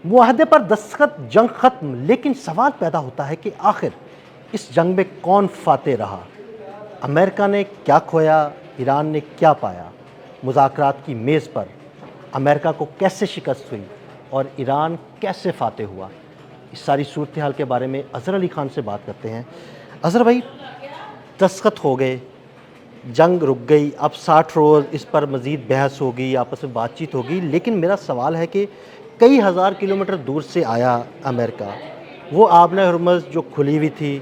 معاہدے پر دستخط، جنگ ختم، لیکن سوال پیدا ہوتا ہے کہ آخر اس جنگ میں کون فاتح رہا؟ امریکہ نے کیا کھویا؟ ایران نے کیا پایا؟ مذاکرات کی میز پر امریکہ کو کیسے شکست ہوئی اور ایران کیسے فاتح ہوا؟ اس ساری صورتحال کے بارے میں اظہر علی خان سے بات کرتے ہیں۔ اظہر بھائی، دستخط ہو گئے، جنگ رک گئی، اب 60 روز اس پر مزید بحث ہوگی، آپس میں بات چیت ہوگی، لیکن میرا سوال ہے کہ کئی ہزار کلومیٹر دور سے آیا امریکہ، وہ آبِ ہرمز جو کھلی ہوئی تھی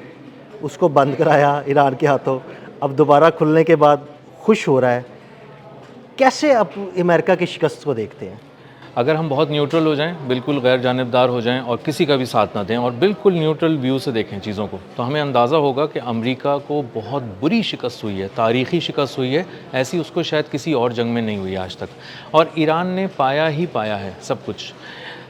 اس کو بند کرایا ایران کے ہاتھوں، اب دوبارہ کھلنے کے بعد خوش ہو رہا ہے۔ کیسے اب امریکہ کی شکست کو دیکھتے ہیں؟ اگر ہم بہت نیوٹرل ہو جائیں، بالکل غیر جانبدار ہو جائیں اور کسی کا بھی ساتھ نہ دیں اور بالکل نیوٹرل ویو سے دیکھیں چیزوں کو، تو ہمیں اندازہ ہوگا کہ امریکہ کو بہت بری شکست ہوئی ہے، تاریخی شکست ہوئی ہے، ایسی اس کو شاید کسی اور جنگ میں نہیں ہوئی آج تک، اور ایران نے پایا ہی پایا ہے سب کچھ۔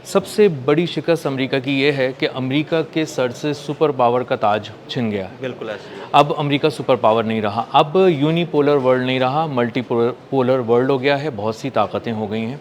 سب سے بڑی شکست امریکہ کی یہ ہے کہ امریکہ کے سر سے سپر پاور کا تاج چھن گیا۔ بالکل ایسے ہی۔ اب امریکہ سپر پاور نہیں رہا، اب یونی پولر ورلڈ نہیں رہا، ملٹی پولر ورلڈ ہو گیا ہے، بہت سی طاقتیں ہو گئی ہیں۔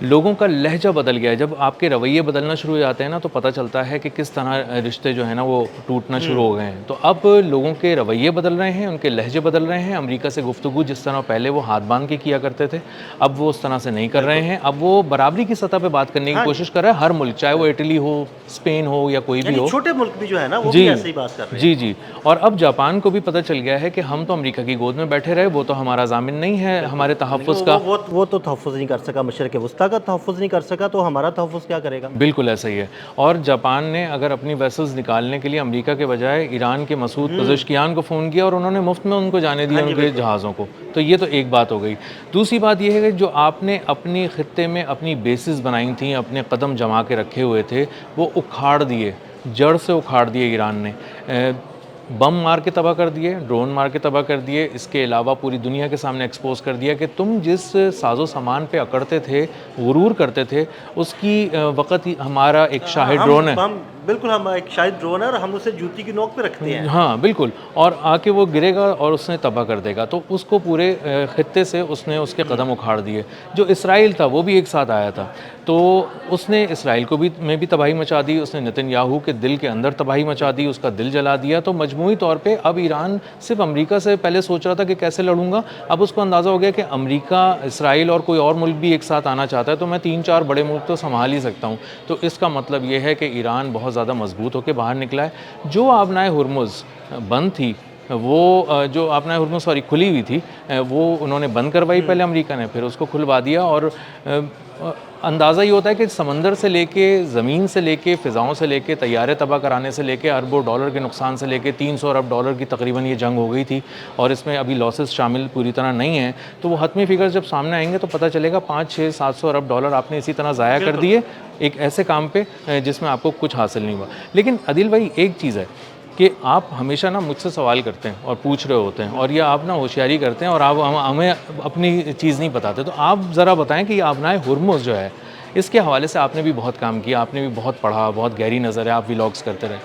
لوگوں کا لہجہ بدل گیا ہے، جب آپ کے رویے بدلنا شروع ہو جاتے ہیں نا تو پتہ چلتا ہے کہ کس طرح رشتے جو ہیں نا وہ ٹوٹنا شروع ہو گئے ہیں۔ تو اب لوگوں کے رویے بدل رہے ہیں، ان کے لہجے بدل رہے ہیں، امریکہ سے گفتگو جس طرح پہلے وہ ہاتھ باندھ کے کیا کرتے تھے اب وہ اس طرح سے نہیں کر رہے ہیں، اب وہ برابری کی سطح پہ بات کرنے کی کوشش کر رہا ہے ہر ملک، چاہے وہ اٹلی ہو، اسپین ہو یا کوئی بھی ہو۔ چھوٹے ملک بھی جو ہے نا وہ بھی ایسے ہی بات کر رہے ہیں۔ جی جی، اور اب جاپان کو بھی پتہ چل گیا ہے کہ ہم تو امریکہ کی گود میں بیٹھے رہے، وہ تو ہمارا ضامن نہیں ہے ہمارے تحفظ کا۔ وہ تو تحفظ نہیں کر سکا، مشرق وسطیٰ کا تحفظ نہیں کر سکا، تو ہمارا تحفظ کیا کرے گا؟ بالکل ایسا ہی ہے۔ اور جاپان نے اگر اپنی ویسلز نکالنے کے لیے امریکہ کے بجائے ایران کے مسعود پزشکیان کو فون کیا اور انہوں نے مفت میں ان کو جانے دیا ان کے جہازوں کو، تو یہ تو ایک بات ہو گئی۔ دوسری بات یہ ہے کہ جو آپ نے اپنی خطے میں اپنی بیسز بنائی تھیں، اپنے قدم جما کے رکھے ہوئے تھے، وہ اکھاڑ دیے، جڑ سے اکھاڑ دیے ایران نے، بم مار کے تباہ کر دیے، ڈرون مار کے تباہ کر دیے، اس کے علاوہ پوری دنیا کے سامنے ایکسپوز کر دیا کہ تم جس ساز و سامان پہ اکڑتے تھے، غرور کرتے تھے، اس کی وقت ہمارا ایک شاہد ڈرون ہے۔ بالکل، ہم ایک شاہد ڈرون ہے اور ہم اسے جوتی کی نوک پہ رکھتے ہیں۔ ہاں بالکل، اور آ کے وہ گرے گا اور اس نے تباہ کر دے گا، تو اس کو پورے خطے سے اس نے اس کے قدم اکھاڑ دیے۔ جو اسرائیل تھا وہ بھی ایک ساتھ آیا تھا، تو اس نے اسرائیل کو بھی میں بھی تباہی مچا دی، اس نے نتن یاہو کے دل کے اندر تباہی مچا دی، اس کا دل جلا دیا۔ تو مجموعی طور پہ اب ایران صرف امریکہ سے پہلے سوچ رہا تھا کہ کیسے لڑوں گا، اب اس کو اندازہ ہو گیا کہ امریکہ، اسرائیل اور کوئی اور ملک بھی ایک ساتھ آنا چاہتا ہے تو میں 3-4 بڑے ملک تو سنبھال ہی سکتا ہوں۔ تو اس کا مطلب یہ ہے کہ ایران بہت زیادہ مضبوط ہو کے باہر نکلا ہے۔ جو آبنائے ہرمز بند تھی، وہ جو آبنائے ہرمز کھلی ہوئی تھی، وہ انہوں نے بند کروائی پہلے امریکہ نے، پھر اس کو کھلوا دیا، اور اندازہ یہ ہوتا ہے کہ سمندر سے لے کے، زمین سے لے کے، فضاؤں سے لے کے، طیارے تباہ کرانے سے لے کے، اربوں ڈالر کے نقصان سے لے کے 300 ارب ڈالر کی تقریباً یہ جنگ ہو گئی تھی، اور اس میں ابھی لاسز شامل پوری طرح نہیں ہیں۔ تو وہ حتمی فگرز جب سامنے آئیں گے تو پتہ چلے گا 500-600-700 ارب ڈالر آپ نے اسی طرح ضائع کر دیے ایک ایسے کام پہ جس میں آپ کو کچھ حاصل نہیں ہوا۔ لیکن عادل بھائی، ایک چیز ہے کہ آپ ہمیشہ نا مجھ سے سوال کرتے ہیں اور پوچھ رہے ہوتے ہیں، اور یہ آپ نا ہوشیاری کرتے ہیں اور آپ ہمیں اپنی چیز نہیں بتاتے، تو آپ ذرا بتائیں کہ یہ آبنائے ہرمز جو ہے اس کے حوالے سے آپ نے بھی بہت کام کیا، آپ نے بھی بہت پڑھا، بہت گہری نظر ہے، آپ ولاگس کرتے رہے۔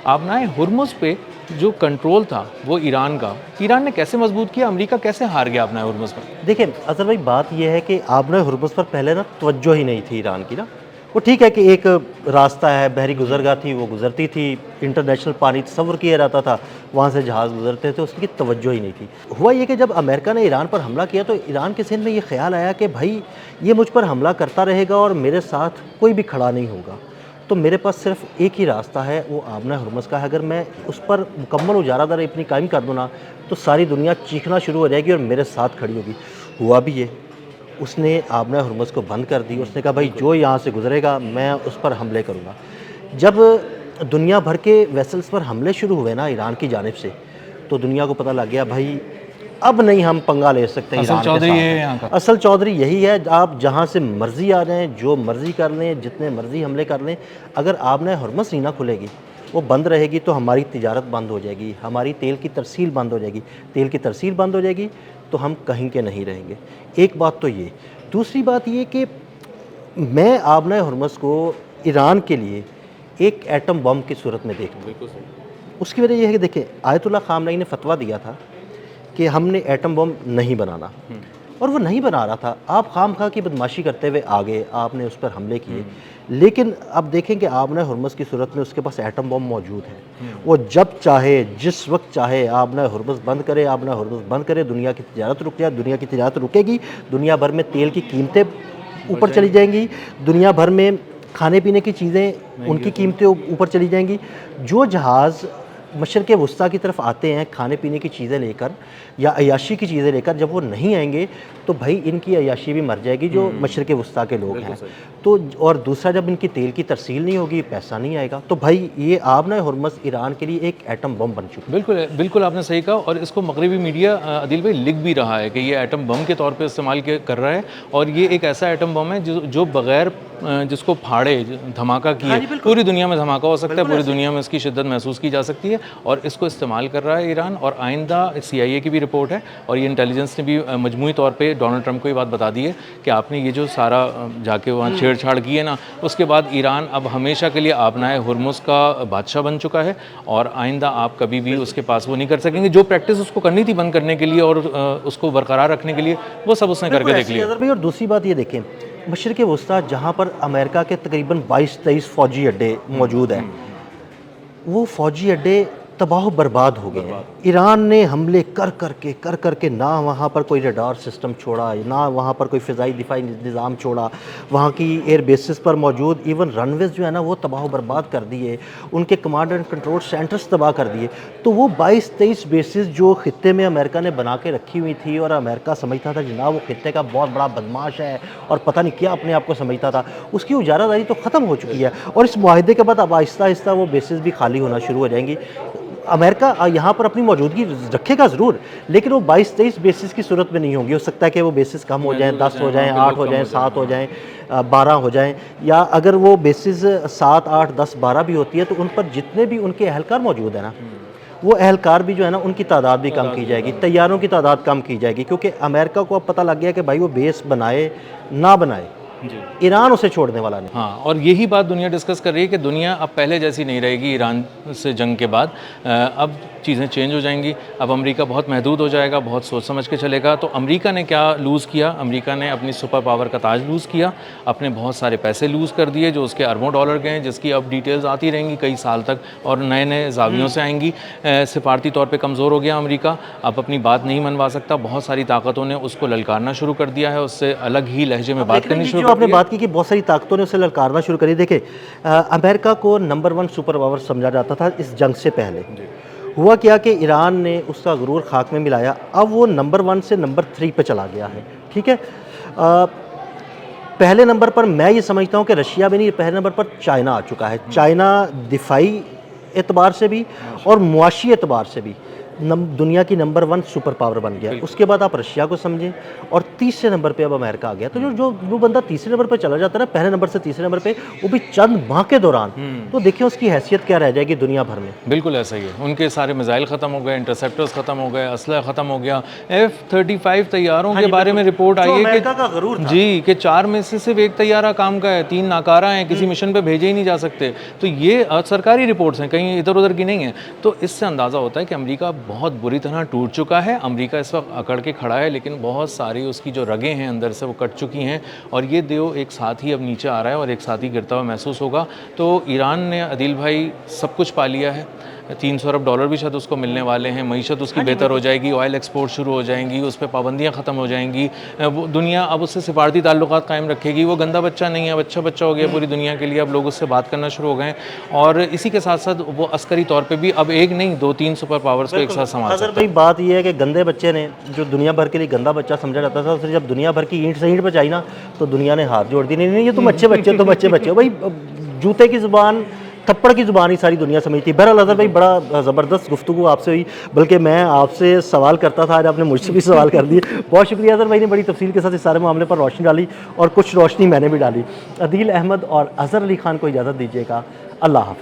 آبنائے ہرمز پہ جو کنٹرول تھا وہ ایران کا، ایران نے کیسے مضبوط کیا؟ امریکہ کیسے ہار گیا آبنائے ہرمز پر؟ دیکھیں اظہر بھائی، بات یہ ہے کہ آبنائے ہرمز پر پہلے نا توجہ ہی نہیں تھی ایران کی نا۔ وہ ٹھیک ہے کہ ایک راستہ ہے، بحری گزرگاہ تھی، وہ گزرتی تھی، انٹرنیشنل پانی تصور کیا جاتا تھا، وہاں سے جہاز گزرتے تھے، اس کی توجہ ہی نہیں تھی۔ ہوا یہ کہ جب امریکہ نے ایران پر حملہ کیا تو ایران کے ذہن میں یہ خیال آیا کہ بھائی یہ مجھ پر حملہ کرتا رہے گا اور میرے ساتھ کوئی بھی کھڑا نہیں ہوگا، تو میرے پاس صرف ایک ہی راستہ ہے، وہ آبنائے ہرمز کا ہے۔ اگر میں اس پر مکمل اجارہ داری اپنی قائم کر دوں نا تو ساری دنیا چیخنا شروع ہو جائے گی اور میرے ساتھ کھڑی ہوگی۔ ہوا بھی یہ، اس نے آبنائے ہرمز کو بند کر دی، اس نے کہا بھائی جو یہاں سے گزرے گا میں اس پر حملے کروں گا۔ جب دنیا بھر کے ویسلز پر حملے شروع ہوئے نا ایران کی جانب سے، تو دنیا کو پتہ لگ گیا بھائی اب نہیں ہم پنگا لے سکتے ایران کے ساتھ۔ اصل چودھری یہی ہے، آپ جہاں سے مرضی آ جائیں، جو مرضی کر لیں، جتنے مرضی حملے کر لیں، اگر آبنائے ہرمز نہیں نہ کھلے گی، وہ بند رہے گی تو ہماری تجارت بند ہو جائے گی، ہماری تیل کی ترسیل بند ہو جائے گی، تیل کی ترسیل بند ہو جائے گی تو ہم کہیں کے نہیں رہیں گے۔ ایک بات تو یہ۔ دوسری بات یہ کہ میں آبنائے ہرمز کو ایران کے لیے ایک ایٹم بم کی صورت میں دیکھتا ہوں۔ اس کی وجہ یہ ہے کہ دیکھیں آیت اللہ خامنئی نے فتویٰ دیا تھا کہ ہم نے ایٹم بم نہیں بنانا، اور وہ نہیں بنا رہا تھا. آپ خام خواہ کی بدماشی کرتے ہوئے آگے آپ نے اس پر حملے کیے, لیکن اب دیکھیں کہ آبنہ ہرمز کی صورت میں اس کے پاس ایٹم بم موجود ہے. وہ جب چاہے جس وقت چاہے آبنہ ہرمز بند کرے, آبنہ ہرمز بند کرے, دنیا کی تجارت رک جائے. دنیا کی تجارت رکے گی, دنیا بھر میں تیل کی قیمتیں اوپر چلی جائیں گی, دنیا بھر میں کھانے پینے کی چیزیں ان کی قیمتیں اوپر چلی جائیں گی. جو جہاز مشرق وسطیٰ کی طرف آتے ہیں کھانے پینے کی چیزیں لے کر یا عیاشی کی چیزیں لے کر, جب وہ نہیں آئیں گے تو بھائی ان کی عیاشی بھی مر جائے گی جو مشرق وسطیٰ کے لوگ ہیں. تو اور دوسرا, جب ان کی تیل کی ترسیل نہیں ہوگی, پیسہ نہیں آئے گا, تو بھائی یہ آبنہ ہرمز ایران کے لیے ایک ایٹم بم بن چکا ہے. بالکل بالکل آپ نے صحیح کہا, اور اس کو مغربی میڈیا عدیل بھائی لکھ بھی رہا ہے کہ یہ ایٹم بم کے طور پہ استعمال کر رہا ہے, اور یہ ایک ایسا ایٹم بم ہے جو بغیر جس کو پھاڑے دھماکہ کیے پوری دنیا میں دھماکہ ہو سکتا ہے, پوری دنیا میں اس کی شدت محسوس کی جا سکتی ہے, اور اس کو استعمال کر رہا ہے ایران. اور آئندہ CIA کی بھی رپورٹ ہے, اور یہ انٹیلیجنس نے بھی مجموعی طور پہ ڈونلڈ ٹرمپ کو یہ بات بتا دی ہے کہ آپ نے یہ جو سارا جا کے وہاں چھیڑ چھاڑ کی ہے نا, اس کے بعد ایران اب ہمیشہ کے لیے آبنہ ہرمز کا بادشاہ بن چکا ہے, اور آئندہ آپ کبھی بھی اس کے پاس وہ نہیں کر سکیں گے. جو پریکٹس اس کو کرنی تھی بند کرنے کے لیے اور اس کو برقرار رکھنے کے لیے, وہ سب اس نے کر کے دیکھ لیا. اور دوسری بات یہ دیکھیں, مشرق وسطیٰ جہاں پر امریکہ کے تقریباً 22-23 فوجی اڈے موجود ہیں, وہ فوجی اڈے تباہ و برباد ہو گئے ہیں. ایران نے حملے کر کے نہ وہاں پر کوئی ریڈار سسٹم چھوڑا, نہ وہاں پر کوئی فضائی دفاعی نظام چھوڑا, وہاں کی ایئر بیسز پر موجود ایون رن ویز جو ہے نا وہ تباہ و برباد کر دیے, ان کے کمانڈ اینڈ کنٹرول سینٹرز تباہ کر دیے. تو وہ 22-23 بیسز جو خطے میں امریکہ نے بنا کے رکھی ہوئی تھی, اور امریکہ سمجھتا تھا جناب وہ خطے کا بہت بڑا بدماش ہے اور پتہ نہیں کیا اپنے آپ کو سمجھتا تھا, اس کی اجارہ داری تو ختم ہو چکی ہے. اور اس معاہدے کے بعد اب آہستہ آہستہ وہ بیسز بھی خالی ہونا شروع ہو جائیں گی. امریکہ یہاں پر اپنی موجودگی رکھے گا ضرور, لیکن وہ 22-23 بیسز کی صورت میں نہیں ہوں گی. ہو سکتا ہے کہ وہ بیسز کم ہو جائیں, 10 ہو جائیں, 8 ہو جائیں, 7 ہو جائیں, 12 ہو جائیں, یا اگر وہ بیسز 7, 8, 10, 12 بھی ہوتی ہے تو ان پر جتنے بھی ان کے اہلکار موجود ہیں نا, وہ اہلکار بھی جو ہے نا ان کی تعداد بھی کم کی جائے گی, طیاروں کی تعداد کم کی جائے گی, کیونکہ امریکہ کو اب پتہ لگ گیا کہ بھائی وہ بیس بنائے نہ بنائے, ایران اسے چھوڑنے والا نہیں. ہاں, اور یہی بات دنیا ڈسکس کر رہی ہے کہ دنیا اب پہلے جیسی نہیں رہے گی ایران سے جنگ کے بعد. اب چیزیں چینج ہو جائیں گی, اب امریکہ بہت محدود ہو جائے گا, بہت سوچ سمجھ کے چلے گا. تو امریکہ نے کیا لوز کیا؟ امریکہ نے اپنی سپر پاور کا تاج لوز کیا, اپنے بہت سارے پیسے لوز کر دیے جو اس کے اربوں ڈالر کے ہیں, جس کی اب ڈیٹیلز آتی رہیں گی کئی سال تک اور نئے نئے زاویوں سے آئیں گی. سفارتی طور پہ کمزور ہو گیا امریکہ, اب اپنی بات نہیں منوا سکتا. بہت ساری طاقتوں نے اس کو للکارنا شروع کر دیا ہے, اس سے الگ ہی لہجے میں بات کرنی شروع کر دی. آپ نے بات کی کہ بہت ساری طاقتوں نے اسے للکارنا شروع کری. دیکھیں, امریکہ کو نمبر 1 سپر پاور سمجھا جاتا تھا اس جنگ سے پہلے. ہوا کیا کہ ایران نے اس کا غرور خاک میں ملایا, اب وہ نمبر 1 سے نمبر 3 پہ چلا گیا ہے. ٹھیک ہے, پہلے نمبر پر میں یہ سمجھتا ہوں کہ رشیا بھی نہیں, پہلے نمبر پر چائنا آ چکا ہے. چائنا دفاعی اعتبار سے بھی اور معاشی اعتبار سے بھی دنیا کی نمبر 1 سپر پاور بن گیا. اس کے بعد آپ رشیا کو سمجھیں, اور تیسرے نمبر پہ اب امریکہ آ گیا. تو جو بندہ تیسرے نمبر پہ چلا جاتا ہے نا, پہلے نمبر سے تیسرے نمبر پہ, وہ بھی چند ماہ کے دوران, تو دیکھیں اس کی حیثیت کیا رہ جائے گی دنیا بھر میں. بالکل ایسا ہی ہے, ان کے سارے میزائل ختم ہو گئے, انٹرسیپٹرز ختم ہو گئے, اسلحہ ختم ہو گیا. F-35 طیاروں کے بارے میں رپورٹ آئی ہے کہ جی کہ 4 میں سے صرف 1 طیارہ کام کا ہے, 3 ناکارہ ہیں, کسی مشن پہ بھیجے ہی نہیں جا سکتے. تو یہ سرکاری رپورٹس ہیں, کہیں ادھر ادھر کی نہیں ہیں. تو اس سے اندازہ ہوتا ہے کہ امریکہ بہت بری طرح ٹوٹ چکا ہے. امریکہ اس وقت اکڑ کے کھڑا ہے, لیکن بہت ساری اس کی جو رگیں ہیں اندر سے وہ کٹ چکی ہیں, اور یہ دیو ایک ساتھ ہی اب نیچے آ رہا ہے اور ایک ساتھ ہی گرتا ہوا محسوس ہوگا. تو ایران نے عدیل بھائی سب کچھ پا لیا ہے, $300 ارب بھی شاید اس کو ملنے والے ہیں, معیشت اس کی بہتر ہو جائے گی, آئل ایکسپورٹ شروع ہو جائیں گی, اس پہ پابندیاں ختم ہو جائیں گی, دنیا اب اس سے سفارتی تعلقات قائم رکھے گی. وہ گندا بچہ نہیں ہے, بچہ ہو گیا پوری دنیا کے لیے, اب لوگ اس سے بات کرنا شروع ہو گئے. اور اسی کے ساتھ ساتھ وہ عسکری طور پہ بھی اب ایک نہیں 2-3 سپر پاورز کو ایک ساتھ سنبھال سکتا ہے. بات یہ ہے کہ گندے بچے نے جو دنیا بھر کے لیے گندا بچہ سمجھا جاتا تھا, پھر جب دنیا بھر کی اینٹ سے اینٹ بچائی نا, تو دنیا نے ہاتھ جوڑ دی. نہیں یہ تم اچھے بچے بھائی, جوتے کی زبان تھپڑ کی زبان ہی ساری دنیا سمجھتی ہے. بہرحال اظہر بھائی بڑا زبردست گفتگو آپ سے ہوئی, بلکہ میں آپ سے سوال کرتا تھا, آج آپ نے مجھ سے بھی سوال کر دیے. بہت شکریہ اظہر بھائی نے بڑی تفصیل کے ساتھ اس سارے معاملے پر روشنی ڈالی, اور کچھ روشنی میں نے بھی ڈالی. عدیل احمد اور اظہر علی خان کو اجازت دیجیے گا. اللہ حافظ.